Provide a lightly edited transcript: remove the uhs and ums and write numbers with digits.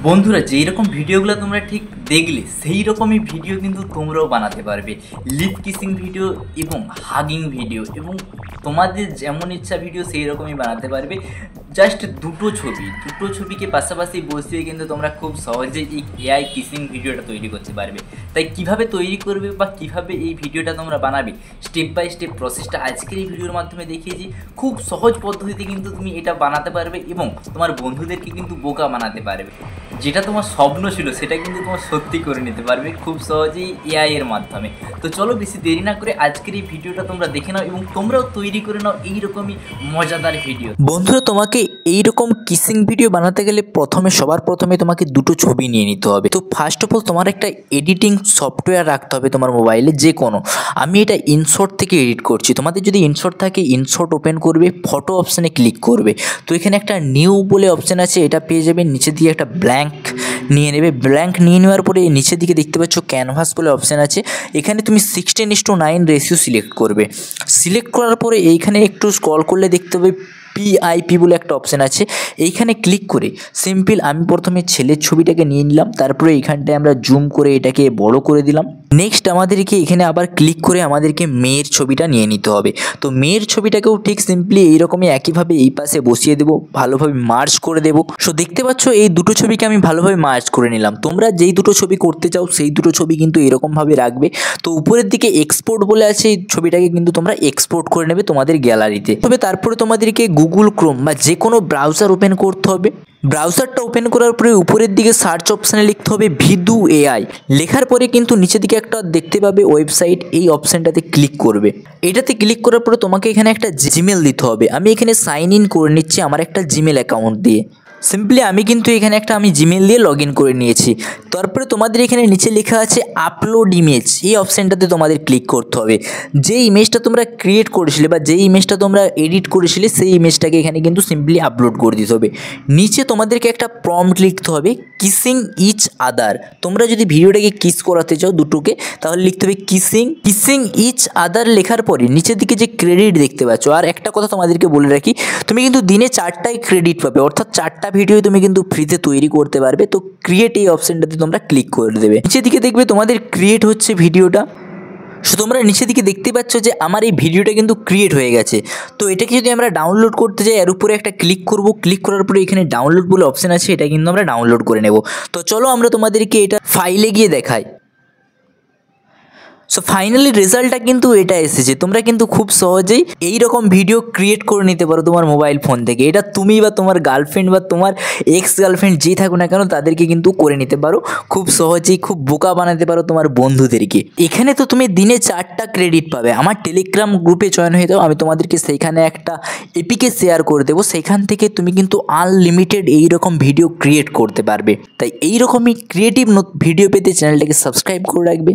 বন্ধুরা যেই রকম ভিডিওগুলো তোমরা ঠিক দেখলে সেই রকমই ভিডিও কিন্তু তোমরাও বানাতে পারবে। লিপ কিসিং ভিডিও এবং হাগিং ভিডিও এবং তোমাদের যেমন ইচ্ছা ভিডিও সেই রকমই বানাতে পারবে। জাস্ট দুটো ছবিকে পাশাপাশি বসিয়ে কিন্তু তোমরা খুব সহজেই এই এআই কিসিং ভিডিওটা তৈরি করতে পারবে। তাই কিভাবে তৈরি করবে বা কিভাবে এই ভিডিওটা তোমরা বানাবে স্টেপ বাই স্টেপ প্রসেসটা আজকের এই ভিডিওর মাধ্যমে দেখিয়েছি। খুব সহজ পদ্ধতিতে কিন্তু তুমি এটা বানাতে পারবে এবং তোমার বন্ধুদেরকে কিন্তু বোকা বানাতে পারবে। যেটা তোমার স্বপ্ন ছিল সেটা কিন্তু তোমার সত্যি করে নিতে পারবে খুব সহজেই এআই এর মাধ্যমে। তো চলো বেশি দেরি না করে আজকের এই ভিডিওটা তোমরা দেখে নাও এবং তোমরাও তৈরি করে নাও এইরকমই মজাদার ভিডিও। বন্ধুরা, তোমাকে এইরকম কিসিং ভিডিও বানাতে গেলে সবার প্রথমে তোমাকে দুটো ছবি নিয়ে নিতে হবে। তো ফার্স্ট অফ অল তোমার একটা এডিটিং সফটওয়্যার রাখতে হবে তোমার মোবাইলে, যে কোনো। আমি এটা ইনশর্ট থেকে এডিট করছি। তোমাদের যদি ইনশর্ট থাকে ইনশর্ট ওপেন করবে, ফটো অপশানে ক্লিক করবে। তো এখানে একটা নিউ বলে অপশান আছে, এটা পেয়ে যাবে। নিচে দিয়ে একটা ব্ল্যাঙ্ক নিয়ে নেবে। ব্ল্যাঙ্ক নিয়ে নেওয়ার পরে নিচের দিকে দেখতে পাচ্ছ ক্যানভাস বলে অপশান আছে। এখানে তুমি 16:9 রেশিও সিলেক্ট করবে। সিলেক্ট করার পরে এইখানে একটু স্ক্রল করলে দেখতে হবে পিআইপি বলে একটা অপশান আছে। এইখানে ক্লিক করে সিম্পল আমি প্রথমে ছেলের ছবিটাকে নিয়ে নিলাম, তারপরে এইখানটায় আমরা জুম করে এটাকে বড় করে দিলাম। নেক্সট আমাদেরকে এখানে আবার ক্লিক করে আমাদেরকে মেয়ের ছবিটা নিয়ে নিতে হবে। তো মেয়ের ছবিটাকেও ঠিক সিম্পলি এইরকমই একইভাবে এই পাশে বসিয়ে দেবো, ভালোভাবে মার্জ করে দেবো। সো দেখতে পাচ্ছ এই দুটো ছবিকে আমি ভালোভাবে মার্জ করে নিলাম। তোমরা যেই দুটো ছবি করতে চাও সেই দুটো ছবি কিন্তু এরকমভাবে রাখবে। তো উপরের দিকে এক্সপোর্ট বলে আছে, এই ছবিটাকে কিন্তু তোমরা এক্সপোর্ট করে নেবে তোমাদের গ্যালারিতে। তবে তারপরে তোমাদেরকে গুগল ক্রোম বা যে কোনো ব্রাউজার ওপেন করতে হবে। ব্রাউজারটা ওপেন করার পরে উপরের দিকে সার্চ অপশানে লিখতে হবে ভিদু এআই। লেখার পরে কিন্তু নিচের দিকে একটা দেখতে পাবে ওয়েবসাইট, এই অপশানটাতে ক্লিক করবে। এটাতে ক্লিক করার পরে তোমাকে এখানে একটা জিমেল দিতে হবে। আমি এখানে সাইন ইন করে নিচ্ছি আমার একটা জিমেল অ্যাকাউন্ট দিয়ে। সিম্পলি আমি কিন্তু এখানে একটা জিমেল দিয়ে লগ ইন করে নিয়েছি। তারপরে তোমাদের এখানে নিচে লেখা আছে আপলোড ইমেজ, এই অপশানটাতে তোমাদের ক্লিক করতে হবে। যে ইমেজটা তোমরা ক্রিয়েট করেছিলে বা যে ইমেজটা তোমরা এডিট করেছিলে সেই ইমেজটাকে এখানে কিন্তু সিম্পলি আপলোড করে দিতে হবে। নিচে তোমাদেরকে একটা প্রম্পট লিখতে হবে কিসিং ইচ আদার। তোমরা যদি ভিডিওটাকে কিস করাতে চাও দুটোকে, তাহলে লিখতে হবে কিসিং ইচ আদার। লেখার পরে নিচের দিকে যে ক্রেডিট দেখতে পাচ্ছ, আর একটা কথা তোমাদেরকে বলে রাখি, তুমি কিন্তু দিনে 4টাই ক্রেডিট পাবে, অর্থাৎ 4টা ভিডিও তুমি কিন্তু ফ্রিতে তৈরি করতে পারবে। তো ক্রিয়েট এই অপশানটাতে তোমরা ক্লিক করে দেবে। নিচের দিকে দেখবে তোমাদের ক্রিয়েট হচ্ছে ভিডিওটা। সো তোমরা নিচের দিকে দেখতে পাচ্ছ যে আমার এই ভিডিওটা কিন্তু ক্রিয়েট হয়ে গেছে। তো এটাকে যদি আমরা ডাউনলোড করতে যাই, এর উপরে একটা ক্লিক করব। ক্লিক করার পরে এখানে ডাউনলোড বলে অপশান আছে, এটা কিন্তু আমরা ডাউনলোড করে নেব। তো চলো আমরা তোমাদেরকে এটা ফাইলে গিয়ে দেখাই। সো ফাইনালি রেজাল্টটা কিন্তু এটা এসেছে। তোমরা কিন্তু খুব সহজেই এই রকম ভিডিও ক্রিয়েট করে নিতে পারো তোমার মোবাইল ফোন থেকে। এটা তুমি বা তোমার গার্লফ্রেন্ড বা তোমার এক্স গার্লফ্রেন্ড যেই থাকো না কেন তাদেরকে কিন্তু করে নিতে পারো খুব সহজেই। খুব বোকা বানাতে পারো তোমার বন্ধুদেরকে। এখানে তো তুমি দিনে 4টা ক্রেডিট পাবে। আমার টেলিগ্রাম গ্রুপে জয়েন হয়ে যাও, আমি তোমাদেরকে সেইখানে একটা এপিকে শেয়ার করে দেবো। সেখান থেকে তুমি কিন্তু আনলিমিটেড এইরকম ভিডিও ক্রিয়েট করতে পারবে। তাই এইরকমই ক্রিয়েটিভ ভিডিও পেতে চ্যানেলটাকে সাবস্ক্রাইব করে রাখবে।